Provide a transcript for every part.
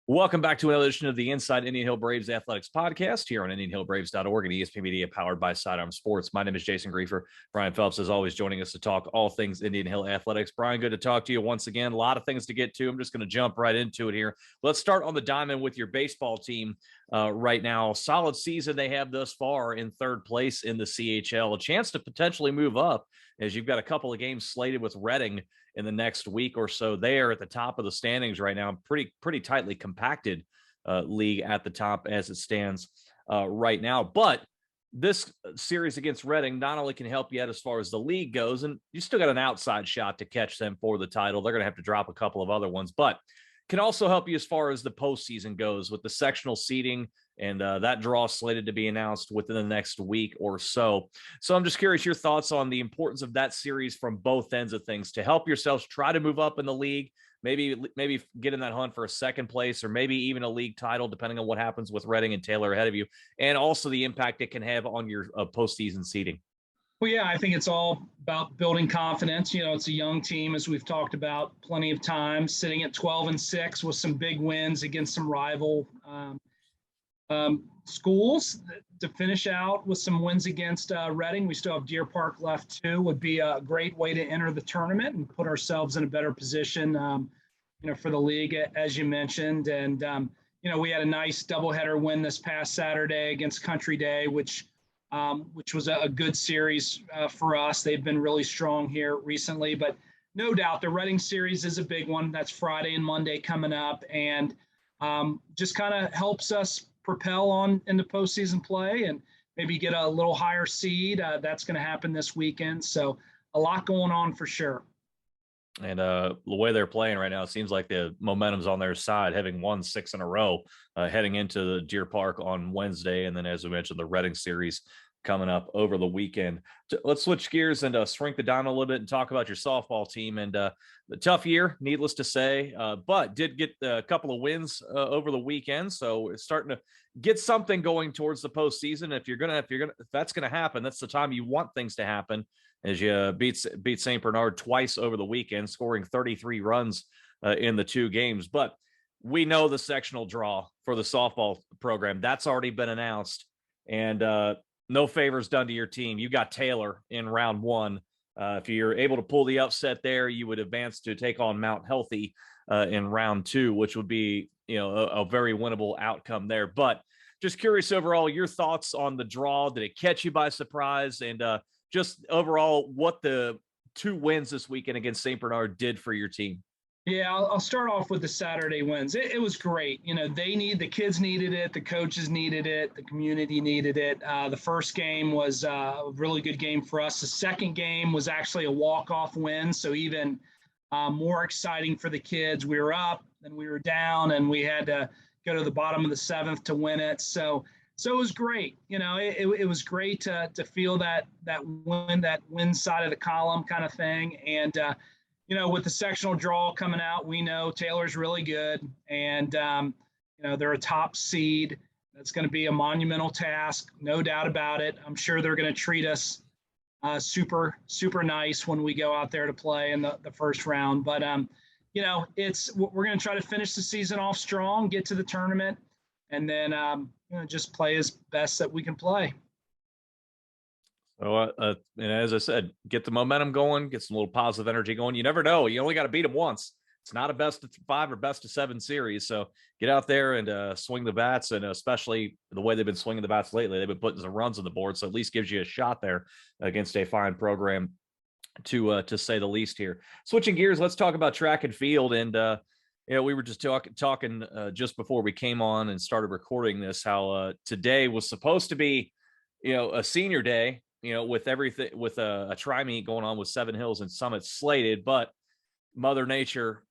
Welcome back to another edition of the Inside Indian Hill Braves Athletics Podcast here on IndianHillBraves.org and ESPN Media, powered by Sidearm Sports. My name is Jason Griefer. Brian Phelps is always joining us to talk all things Indian Hill athletics. Brian, good to talk to you once again. A lot of things to get to. I'm just going to jump right into it here. Let's start on the diamond with your baseball team right now. Solid season they have thus far in third place in the CHL. A chance to potentially move up as you've got a couple of games slated with Reading in the next week or so. They are at the top of the standings right now. Pretty tightly compacted league at the top as it stands right now. But this series against Reading not only can help you out as far as the league goes, and you still got an outside shot to catch them for the title. They're going to have to drop a couple of other ones, but can also help you as far as the postseason goes with the sectional seeding, and that draw slated to be announced within the next week or so. So I'm just curious your thoughts on the importance of that series from both ends of things to help yourselves try to move up in the league, maybe get in that hunt for a second place or maybe even a league title, depending on what happens with Reading and Taylor ahead of you, and also the impact it can have on your postseason seeding. Well, yeah, I think it's all about building confidence. It's a young team, as we've talked about plenty of times, sitting at 12-6 with some big wins against some rival schools to finish out with some wins against Reading. We still have Deer Park left too. Would be a great way to enter the tournament and put ourselves in a better position, for the league, as you mentioned. And we had a nice doubleheader win this past Saturday against Country Day, which was a good series for us. They've been really strong here recently, but no doubt the Reading series is a big one. That's Friday and Monday coming up, and just kind of helps us propel on into postseason play and maybe get a little higher seed. That's going to happen this weekend. So a lot going on for sure. And the way they're playing right now, it seems like the momentum's on their side, having won 6 in a row, heading into the Deer Park on Wednesday. And then, as we mentioned, the Reading series coming up over the weekend. Let's switch gears and shrink the down a little bit and talk about your softball team. And the tough year, needless to say, but did get a couple of wins over the weekend. So it's starting to get something going towards the postseason. If that's gonna happen, that's the time you want things to happen. As you beat St. Bernard twice over the weekend, scoring 33 runs in the 2 games. But we know the sectional draw for the softball program. That's already been announced. And no favors done to your team. You got Taylor in round 1. If you're able to pull the upset there, you would advance to take on Mount Healthy in round 2, which would be, a very winnable outcome there. But just curious overall, your thoughts on the draw. Did it catch you by surprise? And just overall, what the 2 wins this weekend against St. Bernard did for your team. Yeah, I'll start off with the Saturday wins. It was great. The kids needed it, the coaches needed it, the community needed it. The first game was a really good game for us. The second game was actually a walk-off win, so even more exciting for the kids. We were up, then we were down, and we had to go to the bottom of the 7th to win it. So it was great. It was great to feel that win side of the column kind of thing. And with the sectional draw coming out, we know Taylor's really good, and they're a top seed. That's going to be a monumental task, no doubt about it. I'm sure they're going to treat us super, super nice when we go out there to play in the first round. But we're going to try to finish the season off strong, get to the tournament, and then just play as best that we can play. So, and as I said, get the momentum going, get some little positive energy going. You never know. You only got to beat them once. It's not a best of 5 or best of 7 series. So get out there and swing the bats, and especially the way they've been swinging the bats lately, they've been putting some runs on the board. So at least gives you a shot there against a fine program, to say the least here. Switching gears, let's talk about track and field. And we were just talking just before we came on and started recording this, how today was supposed to be, a senior day, with everything, with a tri-meet going on with Seven Hills and Summit slated, but Mother Nature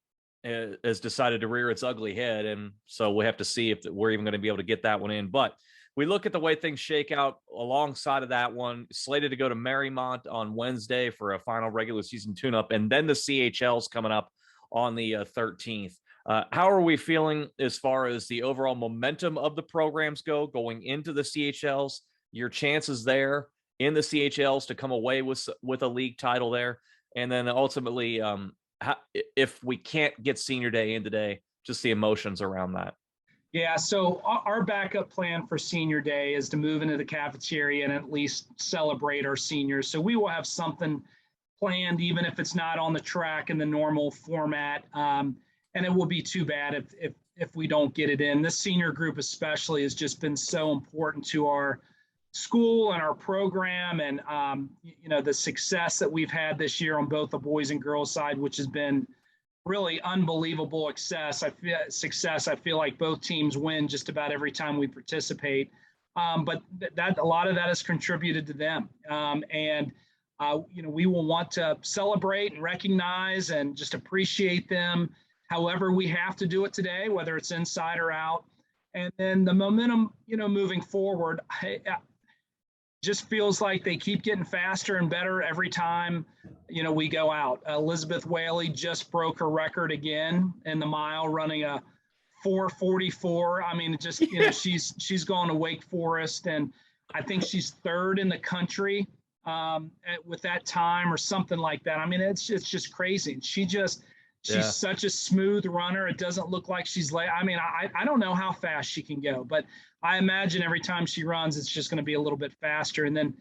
has decided to rear its ugly head. And so we have to see if we're even going to be able to get that one in. But we look at the way things shake out alongside of that one, slated to go to Marymount on Wednesday for a final regular season tune-up, and then the CHL's coming up on the 13th. How are we feeling as far as the overall momentum of the programs going into the CHLs? Your chances there in the CHLs to come away with a league title there, and then ultimately, if we can't get senior day in today, just the emotions around that. Yeah, so our backup plan for senior day is to move into the cafeteria and at least celebrate our seniors. So we will have something planned, even if it's not on the track in the normal format. And it will be too bad if we don't get it in. This senior group especially has just been so important to our school and our program, and the success that we've had this year on both the boys and girls side, which has been really unbelievable success. I feel like both teams win just about every time we participate. But that a lot of that has contributed to them. We will want to celebrate and recognize and just appreciate them however we have to do it today, whether it's inside or out. And then the momentum, moving forward, just feels like they keep getting faster and better every time, we go out. Elizabeth Whaley just broke her record again in the mile, running a 4:44. I mean, she's going to Wake Forest, and I think she's third in the country with that time or something like that. I mean, it's just crazy. She's such a smooth runner. It doesn't look like she's late. I mean, I don't know how fast she can go, but I imagine every time she runs, it's just going to be a little bit faster. And then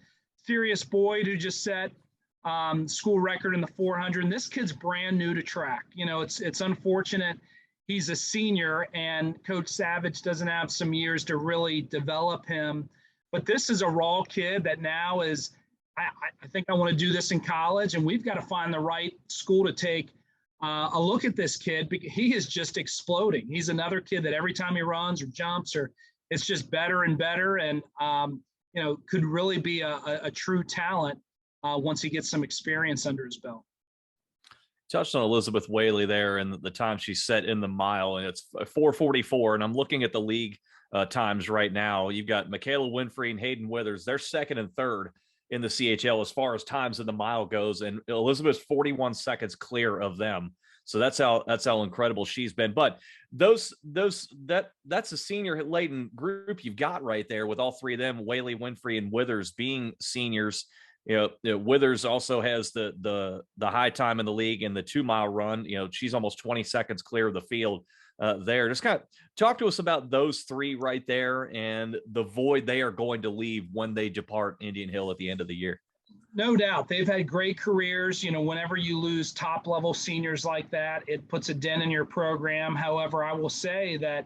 Sirius Boyd, who just set school record in the 400. And this kid's brand new to track. It's unfortunate he's a senior and Coach Savage doesn't have some years to really develop him. But this is a raw kid that now is, I think I want to do this in college, and we've got to find the right school to take a look at this kid, because he is just exploding. He's another kid that every time he runs or jumps, or it's just better and better, and could really be a true talent once he gets some experience under his belt. Touched on Elizabeth Whaley there and the time she set in the mile, and it's 4:44. And I'm looking at the league times right now. You've got Michaela Winfrey and Hayden Withers. They're second and third in the CHL as far as times in the mile goes, and Elizabeth's 41 seconds clear of them. So that's how incredible she's been. But that's a senior laden group you've got right there with all three of them, Whaley, Winfrey, and Withers being seniors. Withers also has the high time in the league in the 2 mile run. She's almost 20 seconds clear of the field there. Just kind of talk to us about those three right there and the void they are going to leave when they depart Indian Hill at the end of the year. No doubt. They've had great careers. Whenever you lose top level seniors like that, it puts a dent in your program. However, I will say that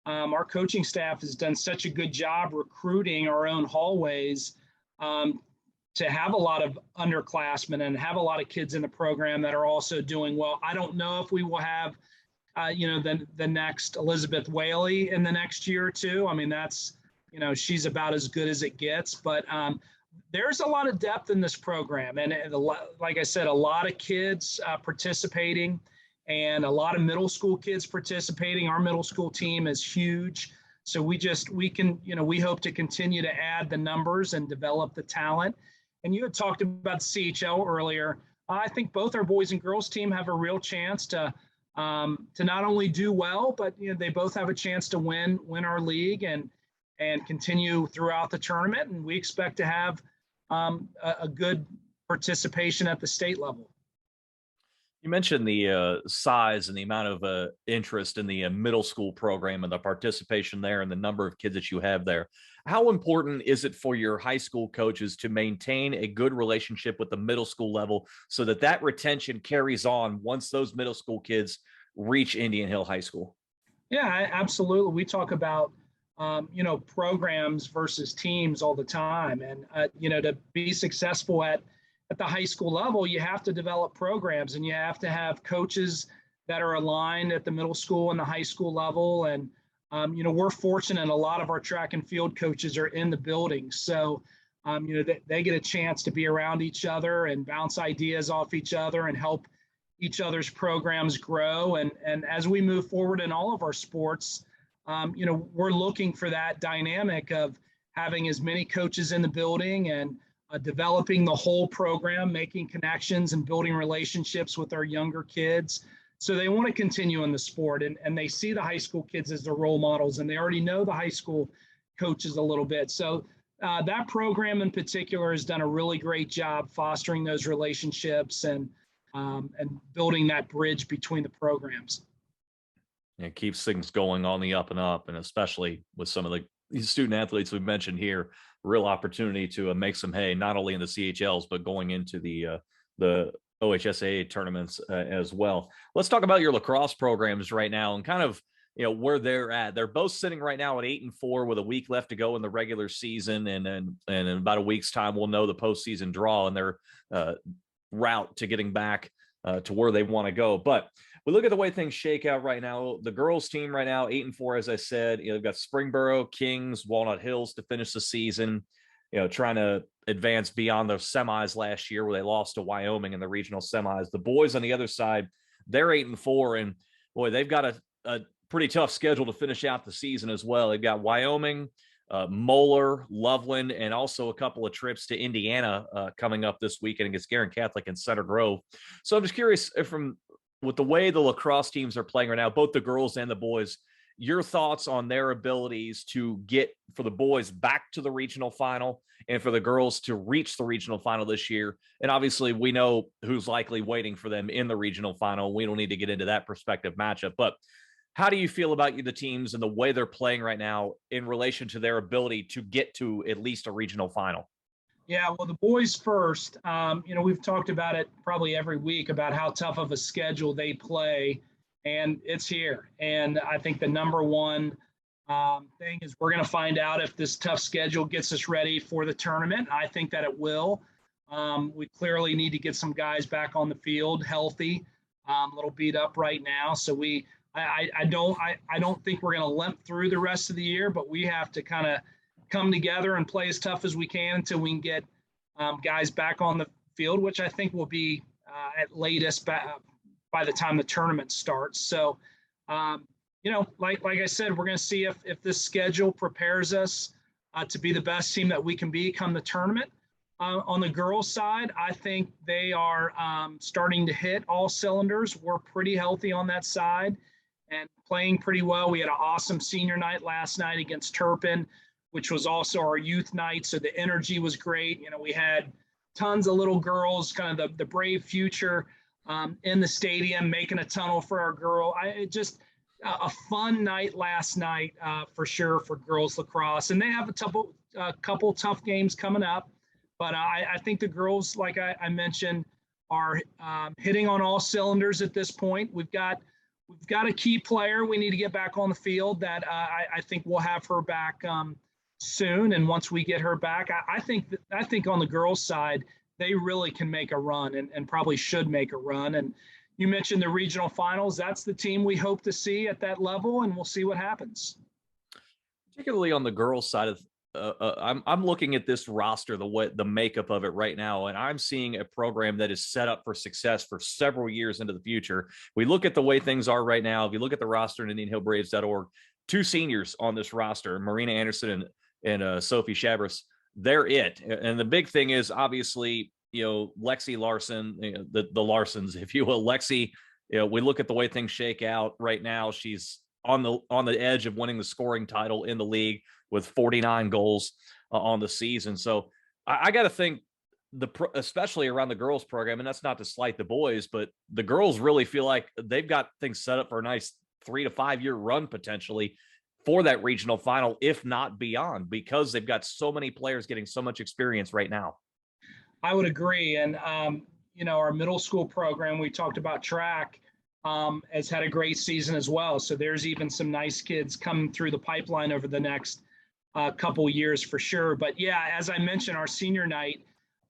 our coaching staff has done such a good job recruiting our own hallways to have a lot of underclassmen and have a lot of kids in the program that are also doing well. I don't know if we will have, the next Elizabeth Whaley in the next year or two. I mean, that's, she's about as good as it gets, but there's a lot of depth in this program. And like I said, a lot of kids participating and a lot of middle school kids participating. Our middle school team is huge. So we hope to continue to add the numbers and develop the talent. And you had talked about CHL earlier. I think both our boys and girls team have a real chance to not only do well, but they both have a chance to win our league and continue throughout the tournament. And we expect to have a good participation at the state level. You mentioned the size and the amount of interest in the middle school program and the participation there and the number of kids that you have there. How important is it for your high school coaches to maintain a good relationship with the middle school level so that retention carries on once those middle school kids reach Indian Hill High School? Yeah, absolutely. We talk about programs versus teams all the time. And, to be successful at the high school level, you have to develop programs and you have to have coaches that are aligned at the middle school and the high school level. And, we're fortunate a lot of our track and field coaches are in the building. So, they get a chance to be around each other and bounce ideas off each other and help each other's programs grow. And as we move forward in all of our sports, we're looking for that dynamic of having as many coaches in the building and developing the whole program, making connections and building relationships with our younger kids. So they want to continue in the sport and they see the high school kids as their role models and they already know the high school coaches a little bit. So that program in particular has done a really great job fostering those relationships and building that bridge between the programs. It keeps things going on the up and up, and especially with some of the student athletes we've mentioned here, real opportunity to make some hay, not only in the CHLs but going into the OHSAA tournaments as well. Let's talk about your lacrosse programs right now and kind of where they're at. They're both sitting right now at 8-4 with a week left to go in the regular season, and in about a week's time we'll know the postseason draw and their route to getting back to where they want to go. But we look at the way things shake out right now. The girls team right now, 8-4, as I said. They've got Springboro, Kings, Walnut Hills to finish the season. Trying to advance beyond the semis last year where they lost to Wyoming in the regional semis. The boys on the other side, they're 8-4, and boy, they've got a pretty tough schedule to finish out the season as well. They've got Wyoming, Moeller, Loveland, and also a couple of trips to Indiana coming up this weekend against Guerin Catholic and Center Grove. So I'm just curious with the way the lacrosse teams are playing right now, both the girls and the boys, your thoughts on their abilities to get, for the boys, back to the regional final and for the girls to reach the regional final this year. And obviously we know who's likely waiting for them in the regional final. We don't need to get into that prospective matchup, but how do you feel about the teams and the way they're playing right now in relation to their ability to get to at least a regional final? Yeah, well, the boys first. We've talked about it probably every week about how tough of a schedule they play, and it's here. And I think the number one thing is we're going to find out if this tough schedule gets us ready for the tournament. I think that it will. We clearly need to get some guys back on the field healthy, a little beat up right now. So I don't think we're going to limp through the rest of the year, but we have to kind of come together and play as tough as we can until we can get guys back on the field, which I think will be at latest by the time the tournament starts. So, like I said, we're going to see if this schedule prepares us to be the best team that we can be come the tournament. On the girls' side, I think they are starting to hit all cylinders. We're pretty healthy on that side and playing pretty well. We had an awesome senior night last night against Turpin, which was also our youth night. So the energy was great. We had tons of little girls, kind of the brave future in the stadium, making a tunnel for our girl. Just a fun night last night for sure for girls lacrosse. And they have a couple tough games coming up. But I think the girls, like I mentioned, are hitting on all cylinders at this point. We've got a key player we need to get back on the field that I think we'll have her back soon. And once we get her back, I think on the girls' side, they really can make a run and probably should make a run. And you mentioned the regional finals. That's the team we hope to see at that level, and we'll see what happens. Particularly on the girls' side of I'm looking at this roster, the makeup of it right now, and I'm seeing a program that is set up for success for several years into the future. We look at the way things are right now. If you look at the roster in IndianHillBraves.org, 2 seniors on this roster, Marina Anderson and Sophie Chabris, they're it. And the big thing is obviously, Lexi Larson, the Larsons, if you will. Lexi, we look at the way things shake out right now. She's on the edge of winning the scoring title in the league with 49 goals on the season. So I got to think especially around the girls program, and that's not to slight the boys, but the girls really feel like they've got things set up for a nice 3 to 5 year run potentially for that regional final, if not beyond, because they've got so many players getting so much experience right now. I would agree. And, our middle school program, we talked about track, has had a great season as well. So there's even some nice kids coming through the pipeline over the next couple years for sure. But yeah, as I mentioned, our senior night,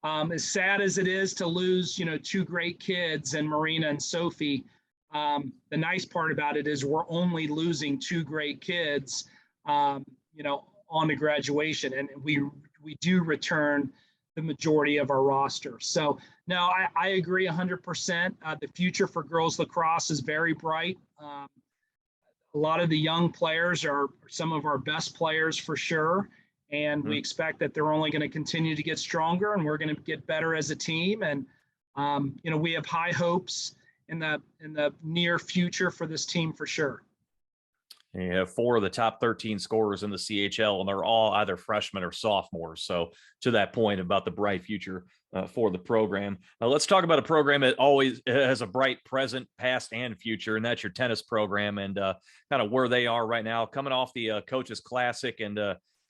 as sad as it is to lose, 2 great kids and Marina and Sophie, the nice part about it is we're only losing 2 great kids, on to graduation, and we do return the majority of our roster. So no, I agree 100%. The future for girls lacrosse is very bright. A lot of the young players are some of our best players for sure. And we expect that they're only going to continue to get stronger, and we're going to get better as a team. And, we have high hopes in the near future for this team for sure. You have 4 of the top 13 scorers in the CHL, and they're all either freshmen or sophomores. So, to that point about the bright future for the program, let's talk about a program that always has a bright present, past, and future, and that's your tennis program, and kind of where they are right now, coming off the Coaches Classic, and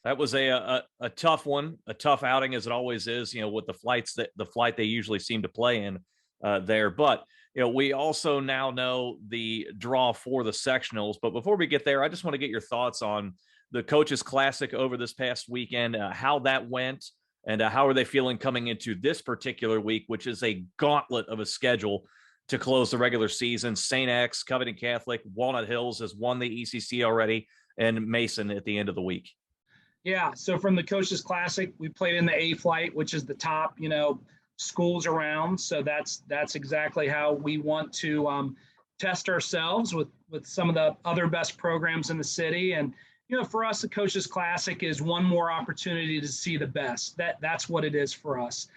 that was a tough one, a tough outing as it always is. With the flight they usually seem to play in there, but we also now know the draw for the sectionals. But before we get there, I just want to get your thoughts on the Coaches Classic over this past weekend, how that went, and how are they feeling coming into this particular week, which is a gauntlet of a schedule to close the regular season. St. X, Covington Catholic, Walnut Hills has won the ECC already, and Mason at the end of the week. Yeah. So from the Coaches Classic, we played in the A flight, which is the top, schools around. So that's exactly how we want to test ourselves with some of the other best programs in the city. And for us, the Coaches Classic is one more opportunity to see the best. That's what it is for us.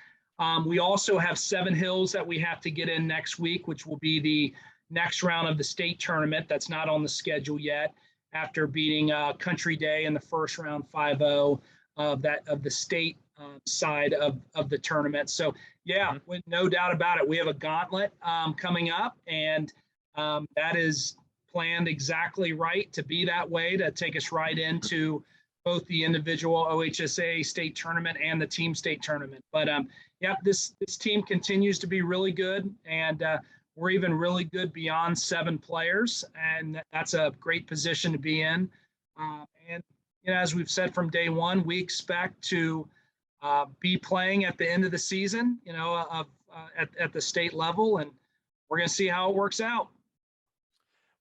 We also have Seven Hills that we have to get in next week, which will be the next round of the state tournament. That's not on the schedule yet. After beating Country Day in the first round 5-0 of the state side of the tournament. So yeah, with no doubt about it, we have a gauntlet coming up, and that is planned exactly right to be that way, to take us right into both the individual OHSA state tournament and the team state tournament. But yeah, this team continues to be really good, and we're even really good beyond 7 players, and that's a great position to be in. And as we've said from day one, we expect to be playing at the end of the season, at the state level, and we're going to see how it works out.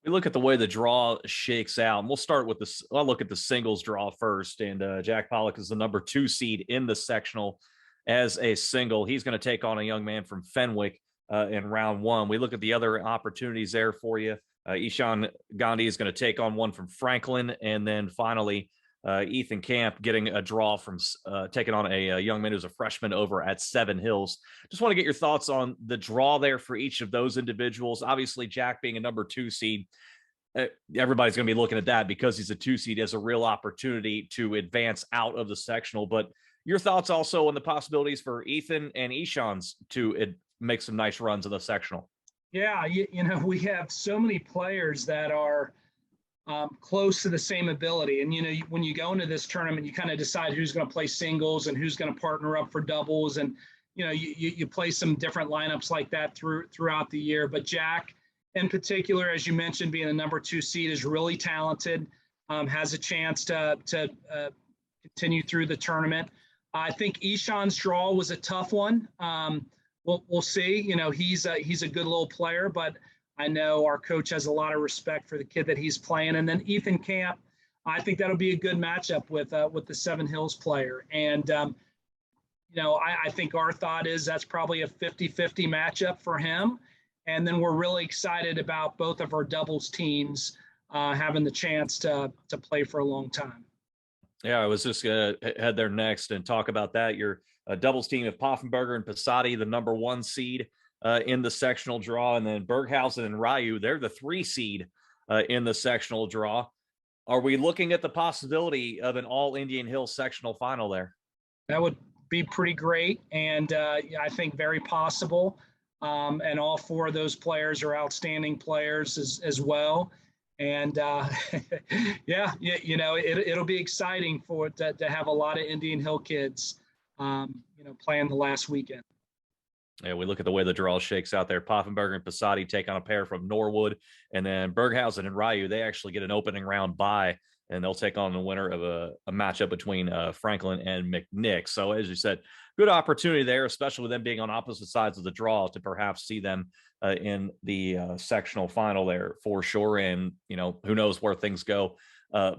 We look at the way the draw shakes out, and we'll start with this. I'll look at the singles draw first, and Jack Pollock is the number 2 seed in the sectional as a single. He's going to take on a young man from Fenwick in round 1. We look at the other opportunities there for you. Ishan Gandhi is going to take on one from Franklin, and then finally Ethan Camp getting a draw from taking on a young man who's a freshman over at Seven Hills. Just want to get your thoughts on the draw there for each of those individuals. Obviously, Jack being a number 2 seed, everybody's going to be looking at that because he's a 2 seed as a real opportunity to advance out of the sectional. But your thoughts also on the possibilities for Ethan and Ishan's to make some nice runs in the sectional. Yeah, we have so many players that are close to the same ability. And, when you go into this tournament, you kind of decide who's going to play singles and who's going to partner up for doubles. And, you play some different lineups like that throughout the year. But Jack, in particular, as you mentioned, being the number 2 seed, is really talented, has a chance to continue through the tournament. I think Ishan's draw was a tough one. We'll see. He's a good little player, but I know our coach has a lot of respect for the kid that he's playing. And then Ethan Camp, I think that'll be a good matchup with the Seven Hills player. And I think our thought is that's probably a 50-50 matchup for him. And then we're really excited about both of our doubles teams having the chance to play for a long time. Yeah, I was just going to head there next and talk about that. Your doubles team of Poffenberger and Passati, the number 1 seed in the sectional draw, and then Berghausen and Ryu, they're the 3 seed in the sectional draw. Are we looking at the possibility of an all Indian Hill sectional final there? That would be pretty great, and I think very possible. And all 4 of those players are outstanding players as well. And yeah, it'll be exciting to have a lot of Indian Hill kids, playing the last weekend. Yeah, we look at the way the draw shakes out there. Poffenberger and Passati take on a pair from Norwood, and then Berghausen and Ryu, they actually get an opening round bye, and they'll take on the winner of a matchup between Franklin and McNick. So as you said, good opportunity there, especially with them being on opposite sides of the draw, to perhaps see them in the sectional final there for sure. And, who knows where things go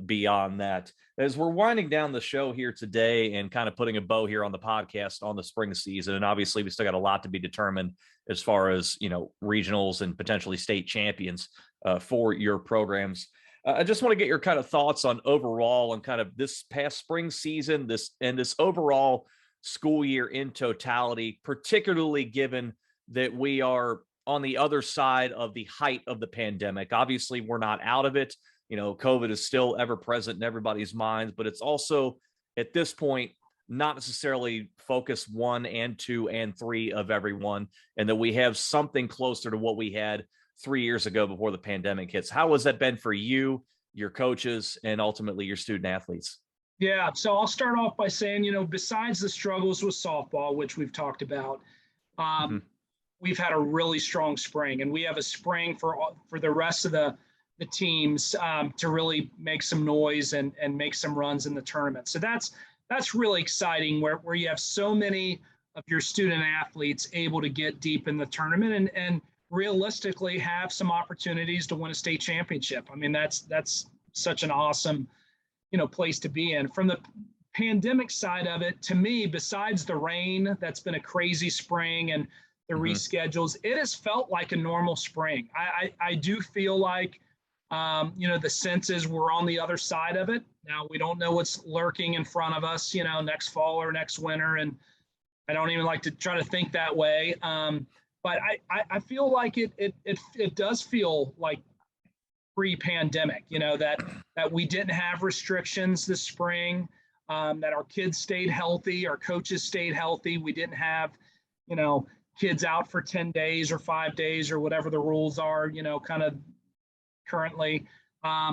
beyond that. As we're winding down the show here today and kind of putting a bow here on the podcast on the spring season, and obviously we still got a lot to be determined as far as, regionals and potentially state champions for your programs. I just want to get your kind of thoughts on overall and kind of this past spring season, this overall school year in totality, particularly given that we are on the other side of the height of the pandemic. Obviously, we're not out of it. COVID is still ever present in everybody's minds, but it's also at this point not necessarily focus 1 and 2 and 3 of everyone, and that we have something closer to what we had 3 years ago before the pandemic hits. How has that been for you, your coaches, and ultimately your student athletes? Yeah, so I'll start off by saying, besides the struggles with softball, which we've talked about, Mm-hmm. we've had a really strong spring, and we have a spring for the rest of the teams to really make some noise and make some runs in the tournament. So that's really exciting, where you have so many of your student athletes able to get deep in the tournament and realistically have some opportunities to win a state championship. I mean, that's such an awesome place to be in. From the pandemic side of it, to me, besides the rain, that's been a crazy spring, and the reschedules, it has felt like a normal spring. I do feel like, the senses we're on the other side of it. Now, we don't know what's lurking in front of us, next fall or next winter. And I don't even like to try to think that way. But I feel like it does feel like pre-pandemic, that we didn't have restrictions this spring, that our kids stayed healthy, our coaches stayed healthy. We didn't have, kids out for 10 days or 5 days or whatever the rules are, kind of currently.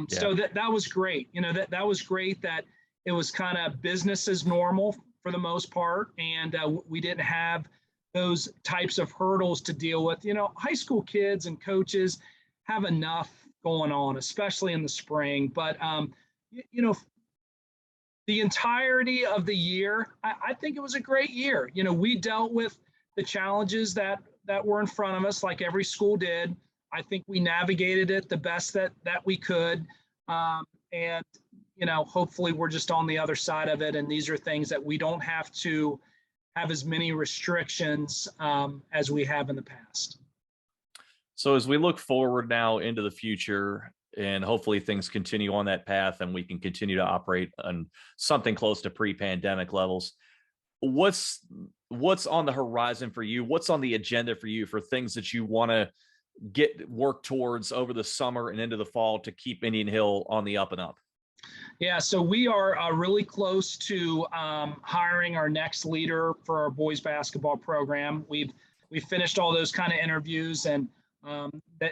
So that was great. That was great that it was kind of business as normal for the most part. And we didn't have those types of hurdles to deal with. High school kids and coaches have enough going on, especially in the spring. But, the entirety of the year, I think it was a great year. We dealt with the challenges that were in front of us, like every school did. I think we navigated it the best that we could. And, hopefully we're just on the other side of it. And these are things that we don't have to have as many restrictions as we have in the past. So as we look forward now into the future, and hopefully things continue on that path and we can continue to operate on something close to pre-pandemic levels, what's on the horizon for you? What's on the agenda for you for things that you want to work towards over the summer and into the fall to keep Indian Hill on the up and up? Yeah, so we are really close to hiring our next leader for our boys basketball program. We've finished all those kind of interviews, and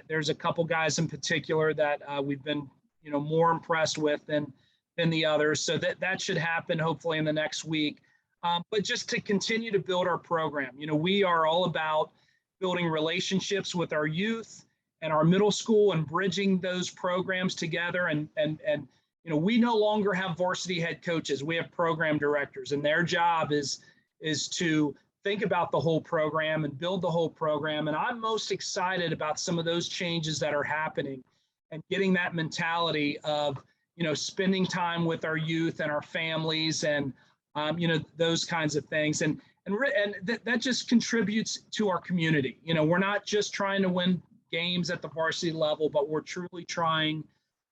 there's a couple guys in particular that we've been more impressed with than the others. So that should happen hopefully in the next week. But just to continue to build our program, we are all about building relationships with our youth and our middle school and bridging those programs together. And we no longer have varsity head coaches. We have program directors, and their job is to think about the whole program and build the whole program. And I'm most excited about some of those changes that are happening and getting that mentality of, spending time with our youth and our families and, those kinds of things. And that just contributes to our community. We're not just trying to win games at the varsity level, but we're truly trying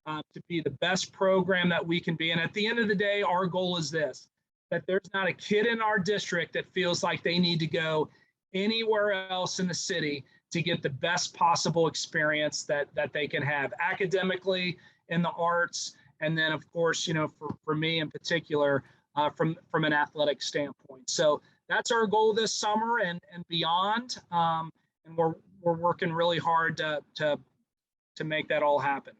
to be the best program that we can be. And at the end of the day, our goal is this, that there's not a kid in our district that feels like they need to go anywhere else in the city to get the best possible experience that they can have academically, in the arts, and then of course, for me in particular, from an athletic standpoint. So that's our goal this summer and beyond. And we're working really hard to make that all happen.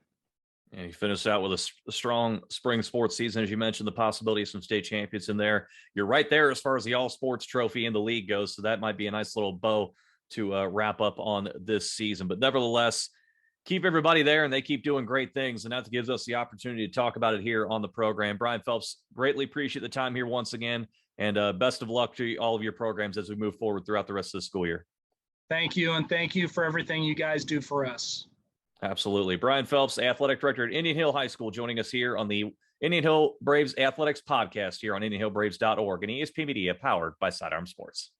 And you finished out with a strong spring sports season. As you mentioned, the possibility of some state champions in there. You're right there as far as the all sports trophy in the league goes. So that might be a nice little bow to wrap up on this season. But nevertheless, keep everybody there, and they keep doing great things. And that gives us the opportunity to talk about it here on the program. Brian Phelps, greatly appreciate the time here once again. And best of luck to all of your programs as we move forward throughout the rest of the school year. Thank you. And thank you for everything you guys do for us. Absolutely. Brian Phelps, athletic director at Indian Hill High School, joining us here on the Indian Hill Braves Athletics podcast here on IndianHillBraves.org and ESP Media, powered by Sidearm Sports.